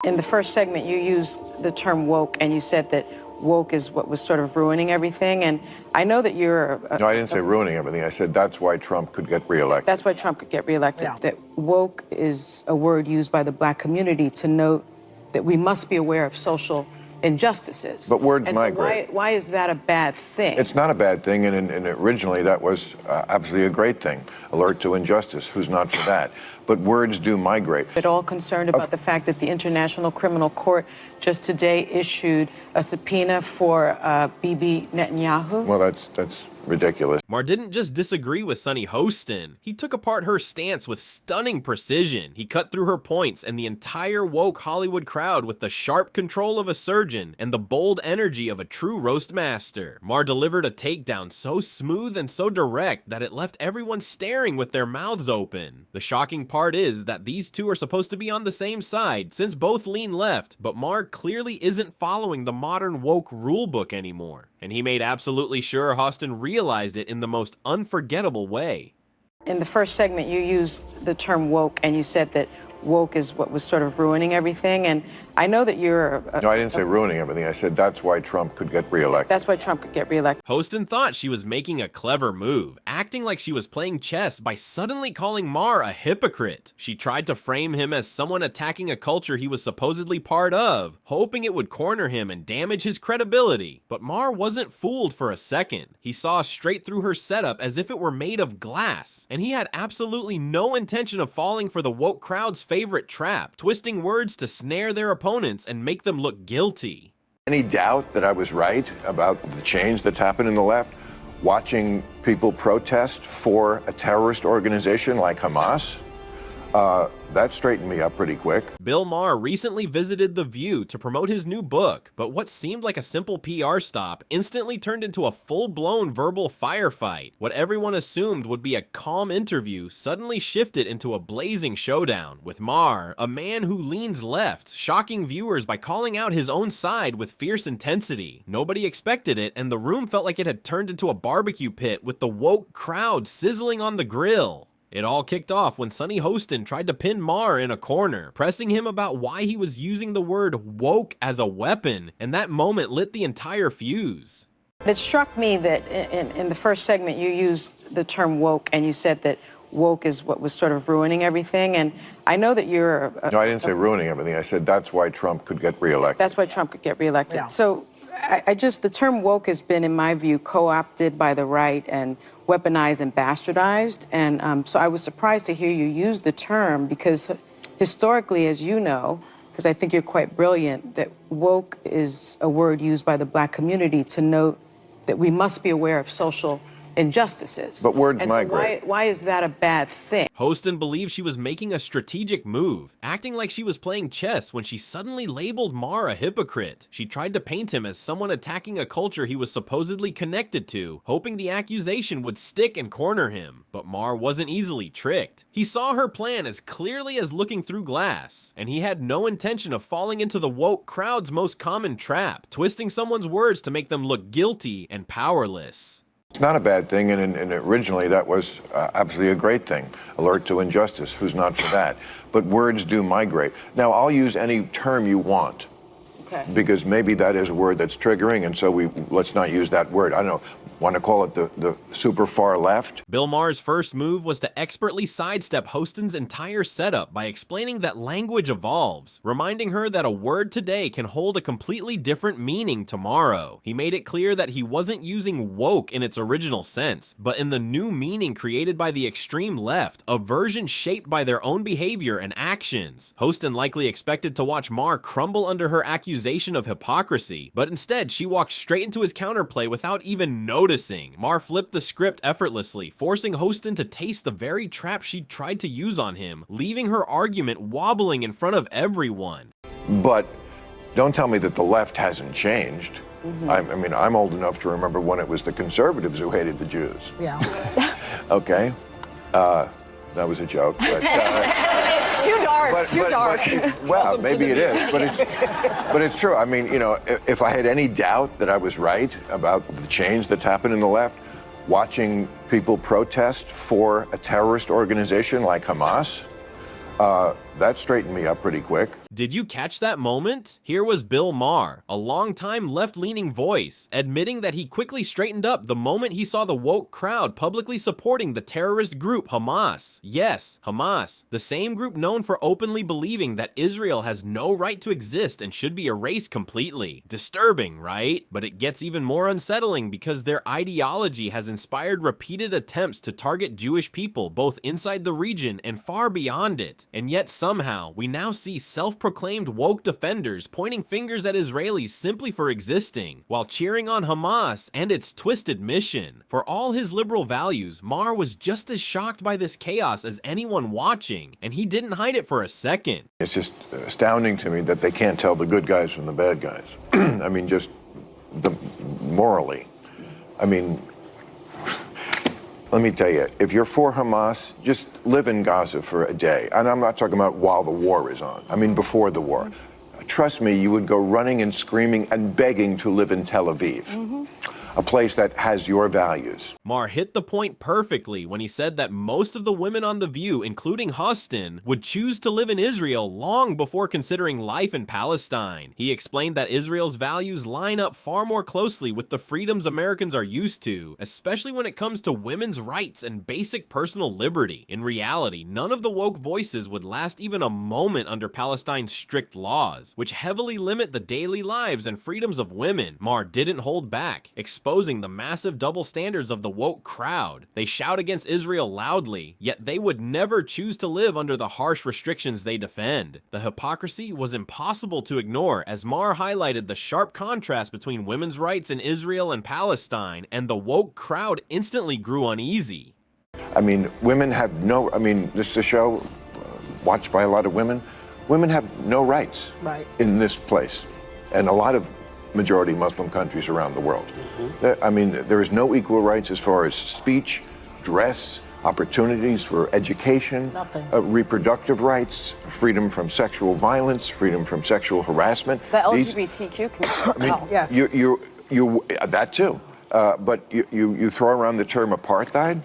In the first segment, you used the term woke, and you said that woke is what was sort of ruining everything. And I know that you're... No, I didn't say ruining everything. I said that's why Trump could get reelected. That's why Trump could get reelected. Yeah. That woke is a word used by the black community to note that we must be aware of social injustices. But words and migrate. So why is that a bad thing? It's not a bad thing, and originally that was absolutely a great thing. Alert to injustice. Who's not for that? But words do migrate. At all concerned about the fact that the International Criminal Court just today issued a subpoena for Bibi Netanyahu? Well, that's ridiculous. Maher didn't just disagree with Sunny Hostin. He took apart her stance with stunning precision. He cut through her points and the entire woke Hollywood crowd with the sharp control of a surgeon and the bold energy of a true roast master. Maher delivered a takedown so smooth and so direct that it left everyone staring with their mouths open. The shocking part is that these two are supposed to be on the same side, since both lean left, but Maher clearly isn't following the modern woke rulebook anymore. And he made absolutely sure Hostin realized it in the most unforgettable way. In the first segment, you used the term woke, and you said that woke is what was sort of ruining everything. And I know that you're... No, I didn't say ruining everything. I said that's why Trump could get reelected. That's why Trump could get reelected. Hostin thought she was making a clever move, acting like she was playing chess by suddenly calling Maher a hypocrite. She tried to frame him as someone attacking a culture he was supposedly part of, hoping it would corner him and damage his credibility. But Maher wasn't fooled for a second. He saw straight through her setup as if it were made of glass, and he had absolutely no intention of falling for the woke crowd's favorite trap, twisting words to snare their opponents and make them look guilty. Any doubt that I was right about the change that's happened in the left? Watching people protest for a terrorist organization like Hamas? That straightened me up pretty quick. Bill Maher recently visited The View to promote his new book, but what seemed like a simple PR stop instantly turned into a full-blown verbal firefight. What everyone assumed would be a calm interview suddenly shifted into a blazing showdown, with Maher, a man who leans left, shocking viewers by calling out his own side with fierce intensity. Nobody expected it, and the room felt like it had turned into a barbecue pit with the woke crowd sizzling on the grill. It all kicked off when Sunny Hostin tried to pin Maher in a corner, pressing him about why he was using the word woke as a weapon, and that moment lit the entire fuse. It struck me that in the first segment, you used the term woke, and you said that woke is what was sort of ruining everything. And I know that you're... No, I didn't say ruining everything. I said that's why Trump could get reelected. That's why Trump could get reelected. Yeah. So the term woke has been, in my view, co-opted by the right and weaponized and bastardized. And so I was surprised to hear you use the term, because historically, as you know, because I think you're quite brilliant, that woke is a word used by the black community to note that we must be aware of social injustices. But words and migrate. So why is that a bad thing? Hostin believed she was making a strategic move, acting like she was playing chess when she suddenly labeled Maher a hypocrite. She tried to paint him as someone attacking a culture he was supposedly connected to, hoping the accusation would stick and corner him. But Maher wasn't easily tricked. He saw her plan as clearly as looking through glass, and he had no intention of falling into the woke crowd's most common trap, twisting someone's words to make them look guilty and powerless. It's not a bad thing, and originally that was absolutely a great thing. Alert to injustice. Who's not for that? But words do migrate. Now, I'll use any term you want. Okay. Because maybe that is a word that's triggering, and so let's not use that word. I don't know. Want to call it the super far left? Bill Maher's first move was to expertly sidestep Hostin's entire setup by explaining that language evolves, reminding her that a word today can hold a completely different meaning tomorrow. He made it clear that he wasn't using woke in its original sense, but in the new meaning created by the extreme left, a version shaped by their own behavior and actions. Hostin likely expected to watch Maher crumble under her accusation of hypocrisy, but instead she walked straight into his counterplay without even noticing. Maher flipped the script effortlessly, forcing Hostin to taste the very trap she'd tried to use on him, leaving her argument wobbling in front of everyone. But don't tell me that the left hasn't changed. Mm-hmm. I mean, I'm old enough to remember when it was the conservatives who hated the Jews. Yeah. Okay. That was a joke. But, Too dark, too dark. Well, maybe it is, but it's true. I mean, you know, if I had any doubt that I was right about the change that's happened in the left, watching people protest for a terrorist organization like Hamas, that straightened me up pretty quick. Did you catch that moment? Here was Bill Maher, a longtime left-leaning voice, admitting that he quickly straightened up the moment he saw the woke crowd publicly supporting the terrorist group Hamas. Yes, Hamas, the same group known for openly believing that Israel has no right to exist and should be erased completely. Disturbing, right? But it gets even more unsettling because their ideology has inspired repeated attempts to target Jewish people both inside the region and far beyond it. And yet somehow, we now see self-proclaimed woke defenders pointing fingers at Israelis simply for existing, while cheering on Hamas and its twisted mission. For all his liberal values, Maher was just as shocked by this chaos as anyone watching, and he didn't hide it for a second. It's just astounding to me that they can't tell the good guys from the bad guys. I mean, just morally. I mean, let me tell you, if you're for Hamas, just live in Gaza for a day. And I'm not talking about while the war is on. I mean, before the war. Trust me, you would go running and screaming and begging to live in Tel Aviv. A place that has your values. Maher hit the point perfectly when he said that most of the women on The View, including Hostin, would choose to live in Israel long before considering life in Palestine. He explained that Israel's values line up far more closely with the freedoms Americans are used to, especially when it comes to women's rights and basic personal liberty. In reality, none of the woke voices would last even a moment under Palestine's strict laws, which heavily limit the daily lives and freedoms of women. Maher didn't hold back, exposing the massive double standards of the woke crowd. They shout against Israel loudly, yet they would never choose to live under the harsh restrictions they defend. The hypocrisy was impossible to ignore as Maher highlighted the sharp contrast between women's rights in Israel and Palestine, and the woke crowd instantly grew uneasy. I mean, women have no, I mean, this is a show watched by a lot of women. Women have no rights in this place. And a lot of majority Muslim countries around the world. I mean, there is no equal rights as far as speech, dress, opportunities for education, reproductive rights, freedom from sexual violence, freedom from sexual harassment. The LGBTQ community as well. Yes. That too. But you throw around the term apartheid.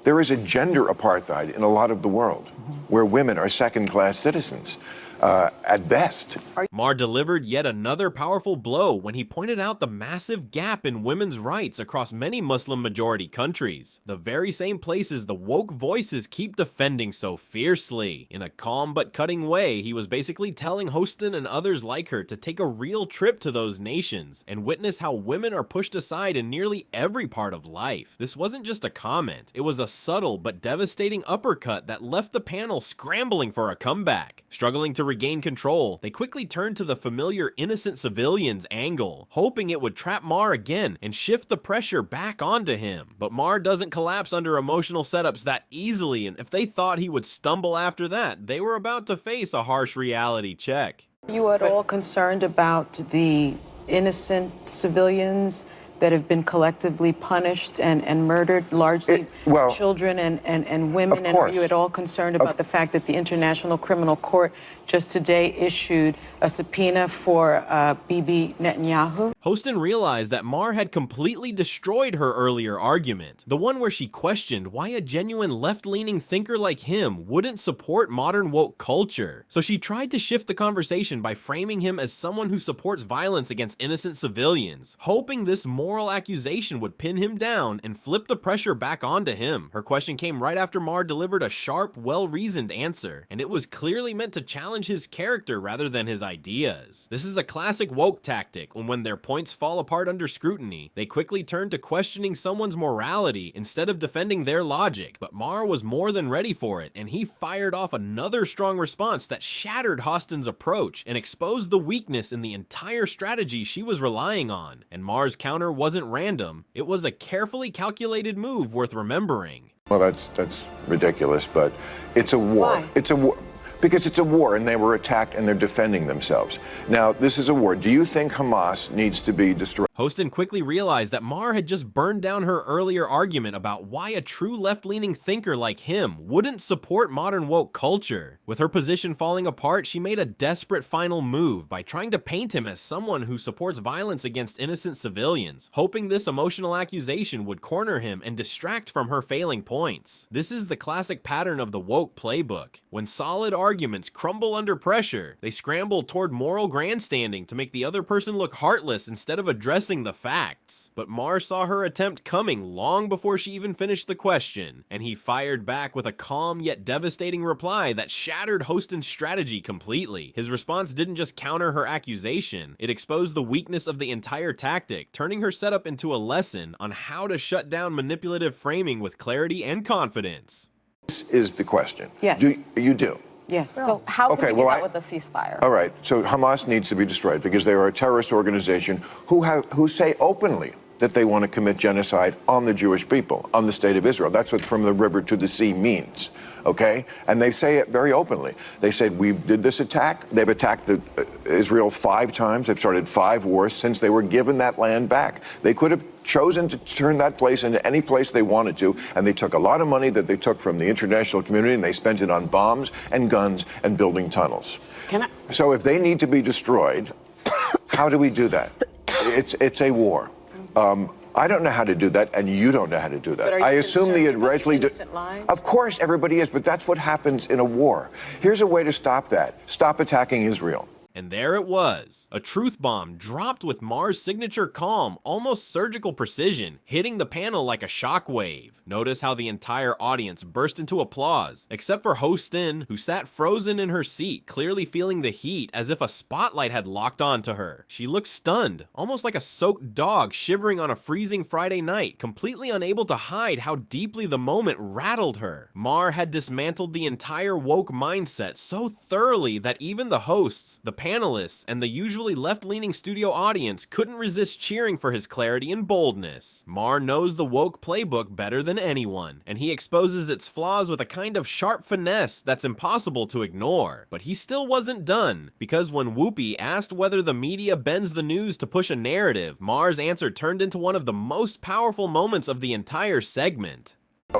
There is a gender apartheid in a lot of the world where women are second-class citizens. At best. Maher delivered yet another powerful blow when he pointed out the massive gap in women's rights across many Muslim-majority countries, the very same places the woke voices keep defending so fiercely. In a calm but cutting way, he was basically telling Hostin and others like her to take a real trip to those nations and witness how women are pushed aside in nearly every part of life. This wasn't just a comment, it was a subtle but devastating uppercut that left the panel scrambling for a comeback. Struggling to regain control, they quickly turned to the familiar innocent civilians angle, hoping it would trap Maher again and shift the pressure back onto him. But Maher doesn't collapse under emotional setups that easily, and if they thought he would stumble after that, they were about to face a harsh reality check. Are you at all concerned about the innocent civilians that have been collectively punished and murdered, largely children and women? And are you at all concerned about the fact that the International Criminal Court just today issued a subpoena for Bibi Netanyahu? Hostin realized that Maher had completely destroyed her earlier argument, the one where she questioned why a genuine left-leaning thinker like him wouldn't support modern woke culture. So she tried to shift the conversation by framing him as someone who supports violence against innocent civilians, hoping this moral accusation would pin him down and flip the pressure back onto him. Her question came right after Maher delivered a sharp, well-reasoned answer, and it was clearly meant to challenge his character rather than his ideas. This is a classic woke tactic, when their points fall apart under scrutiny, they quickly turn to questioning someone's morality instead of defending their logic. But Maher was more than ready for it, and he fired off another strong response that shattered Hostin's approach and exposed the weakness in the entire strategy she was relying on. And Maher's counter wasn't random, it was a carefully calculated move worth remembering. Well, that's ridiculous, but it's a war. Why? It's a war. Because it's a war and they were attacked and they're defending themselves. Now, this is a war. Do you think Hamas needs to be destroyed? Hostin quickly realized that Maher had just burned down her earlier argument about why a true left-leaning thinker like him wouldn't support modern woke culture. With her position falling apart, she made a desperate final move by trying to paint him as someone who supports violence against innocent civilians, hoping this emotional accusation would corner him and distract from her failing points. This is the classic pattern of the woke playbook. When solid arguments crumble under pressure. They scramble toward moral grandstanding to make the other person look heartless instead of addressing the facts. But Maher saw her attempt coming long before she even finished the question, and he fired back with a calm yet devastating reply that shattered Hostin's strategy completely. His response didn't just counter her accusation, it exposed the weakness of the entire tactic, turning her setup into a lesson on how to shut down manipulative framing with clarity and confidence. This is the question. Yes. You do? Yes. So how Okay, can we do well, that with a ceasefire? All right, so Hamas needs to be destroyed because they are a terrorist organization who say openly that they want to commit genocide on the Jewish people, on the state of Israel. That's what from the river to the sea means, okay? And they say it very openly. They said, we did this attack. They've attacked Israel 5 times. They've started 5 wars since they were given that land back. They could have chosen to turn that place into any place they wanted to, and they took a lot of money that they took from the international community, and they spent it on bombs and guns and building tunnels. So if they need to be destroyed, how do we do that? It's a war. I don't know how to do that, and you don't know how to do that. But are you I assume the concerned about Israeli. innocent lives? Of course, everybody is, but that's what happens in a war. Here's a way to stop that. Stop attacking Israel. And there it was, a truth bomb dropped with Maher's signature calm, almost surgical precision, hitting the panel like a shockwave. Notice how the entire audience burst into applause, except for Hostin, who sat frozen in her seat, clearly feeling the heat as if a spotlight had locked onto her. She looked stunned, almost like a soaked dog shivering on a freezing Friday night, completely unable to hide how deeply the moment rattled her. Maher had dismantled the entire woke mindset so thoroughly that even the hosts, the panelists, and the usually left-leaning studio audience couldn't resist cheering for his clarity and boldness. Maher knows the woke playbook better than anyone, and he exposes its flaws with a kind of sharp finesse that's impossible to ignore. But he still wasn't done, because when Whoopi asked whether the media bends the news to push a narrative, Maher's answer turned into one of the most powerful moments of the entire segment.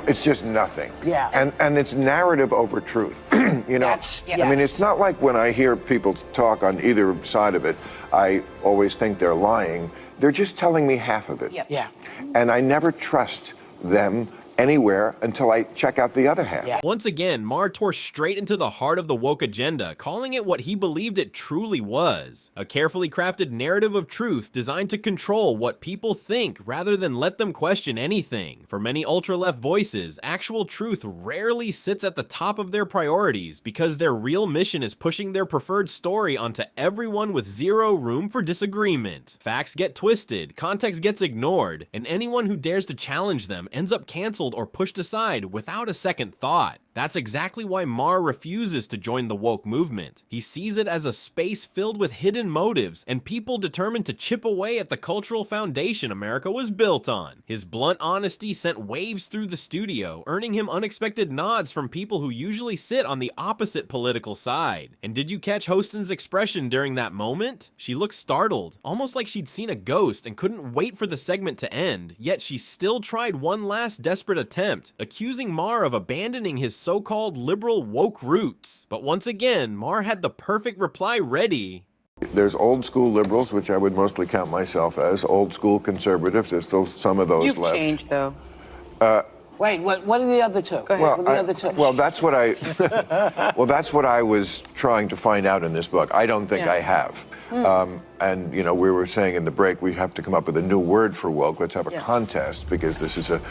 It's just nothing. Yeah. And it's narrative over truth. You know, I mean, it's not like when I hear people talk on either side of it, I always think they're lying. They're just telling me half of it. Yep. Yeah. And I never trust them anywhere until I check out the other half. Yeah. Once again, Maher tore straight into the heart of the woke agenda, calling it what he believed it truly was. A carefully crafted narrative of truth designed to control what people think rather than let them question anything. For many ultra-left voices, actual truth rarely sits at the top of their priorities because their real mission is pushing their preferred story onto everyone with zero room for disagreement. Facts get twisted, context gets ignored, and anyone who dares to challenge them ends up canceled or pushed aside without a second thought. That's exactly why Maher refuses to join the woke movement. He sees it as a space filled with hidden motives and people determined to chip away at the cultural foundation America was built on. His blunt honesty sent waves through the studio, earning him unexpected nods from people who usually sit on the opposite political side. And did you catch Hostin's expression during that moment? She looked startled, almost like she'd seen a ghost and couldn't wait for the segment to end, yet she still tried one last desperate attempt, accusing Maher of abandoning his so-called liberal woke roots. But once again, Maher had the perfect reply ready. There's old school liberals, which I would mostly count myself as, old school conservatives. There's still some of those You've left. changed, though. Wait, what are the other two? Go ahead. What are the other two? Well, that's what I was trying to find out in this book. I don't think Yeah. I have. And you know, we were saying in the break we have to come up with a new word for woke. Let's have a contest because this is a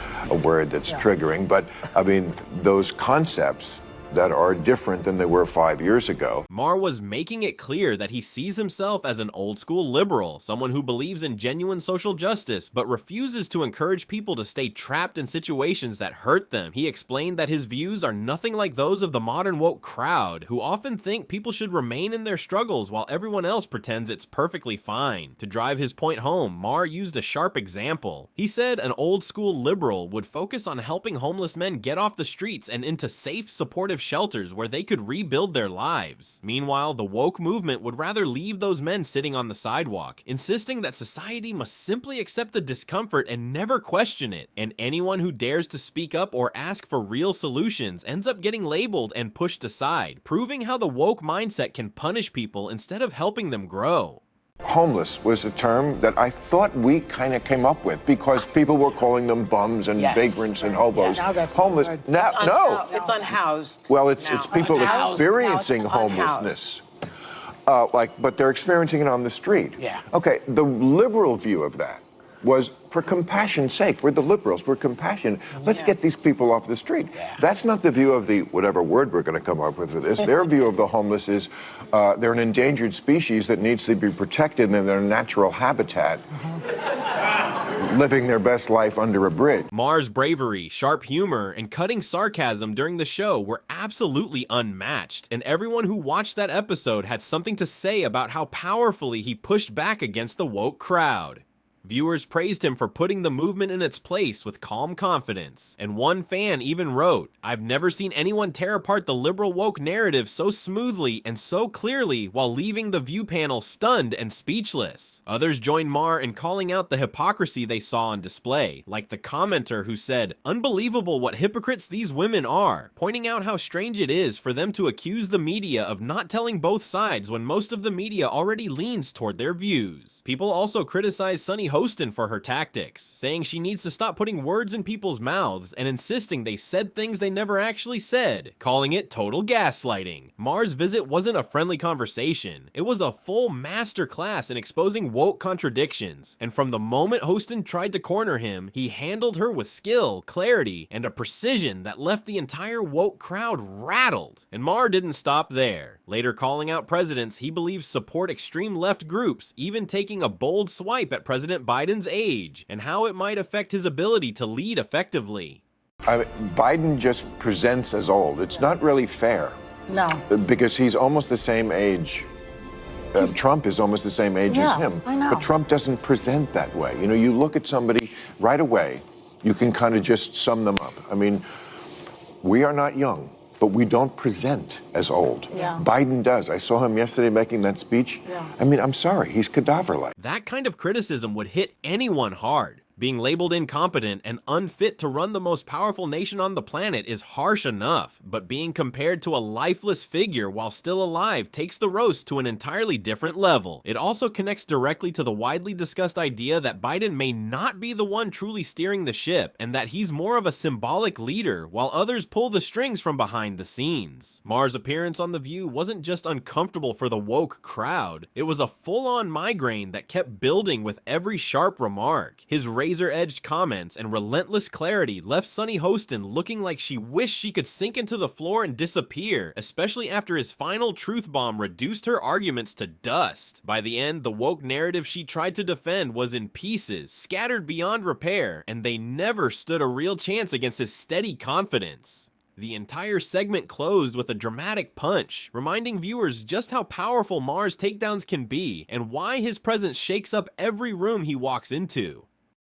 word that's triggering. But I mean, those concepts that are different than they were 5 years ago. Maher was making it clear that he sees himself as an old-school liberal, someone who believes in genuine social justice, but refuses to encourage people to stay trapped in situations that hurt them. He explained that his views are nothing like those of the modern woke crowd, who often think people should remain in their struggles while everyone else pretends it's perfectly fine. To drive his point home, Maher used a sharp example. He said an old-school liberal would focus on helping homeless men get off the streets and into safe, supportive shelters where they could rebuild their lives. Meanwhile, the woke movement would rather leave those men sitting on the sidewalk, insisting that society must simply accept the discomfort and never question it. And anyone who dares to speak up or ask for real solutions ends up getting labeled and pushed aside, proving how the woke mindset can punish people instead of helping them grow. Homeless was a term that I thought we kind of came up with because people were calling them bums and Yes. vagrants and hobos. Yeah, now that's homeless. the word. Now, no. It's unhoused. Well, it's now. people Unhoused. experiencing Now it's unhoused. homelessness. But they're experiencing it on the street. Yeah. Okay, the liberal view of that was for compassion's sake. We're the liberals. We're compassionate. Let's get these people off the street. Yeah. That's not the view of the, whatever word we're going to come up with for this. Their view of the homeless is they're an endangered species that needs to be protected in their natural habitat. Living their best life under a bridge. Maher's bravery, sharp humor, and cutting sarcasm during the show were absolutely unmatched, and everyone who watched that episode had something to say about how powerfully he pushed back against the woke crowd. Viewers praised him for putting the movement in its place with calm confidence, and one fan even wrote, "I've never seen anyone tear apart the liberal woke narrative so smoothly and so clearly while leaving the view panel stunned and speechless." Others joined Maher in calling out the hypocrisy they saw on display, like the commenter who said, "Unbelievable what hypocrites these women are," pointing out how strange it is for them to accuse the media of not telling both sides when most of the media already leans toward their views. People also criticized Sunny Hostin for her tactics, saying she needs to stop putting words in people's mouths and insisting they said things they never actually said, calling it total gaslighting. Maher's visit wasn't a friendly conversation, it was a full masterclass in exposing woke contradictions, and from the moment Hostin tried to corner him, he handled her with skill, clarity, and a precision that left the entire woke crowd rattled. And Maher didn't stop there, later calling out presidents he believes support extreme left groups, even taking a bold swipe at President Biden's age and how it might affect his ability to lead effectively. Biden just presents as old. It's not really fair. No. Because he's almost the same age. Trump is almost the same age as him. I know. But Trump doesn't present that way. You know, you look at somebody right away, you can kind of just sum them up. I mean, we are not young, but we don't present as old. Yeah. Biden does. I saw him yesterday making that speech. Yeah. I mean, I'm sorry, he's cadaver-like. That kind of criticism would hit anyone hard. Being labeled incompetent and unfit to run the most powerful nation on the planet is harsh enough, but being compared to a lifeless figure while still alive takes the roast to an entirely different level. It also connects directly to the widely discussed idea that Biden may not be the one truly steering the ship, and that he's more of a symbolic leader, while others pull the strings from behind the scenes. Maher's appearance on The View wasn't just uncomfortable for the woke crowd, it was a full-on migraine that kept building with every sharp remark. His razor-edged comments and relentless clarity left Sunny Hostin looking like she wished she could sink into the floor and disappear, especially after his final truth bomb reduced her arguments to dust. By the end, the woke narrative she tried to defend was in pieces, scattered beyond repair, and they never stood a real chance against his steady confidence. The entire segment closed with a dramatic punch, reminding viewers just how powerful Maher's takedowns can be and why his presence shakes up every room he walks into.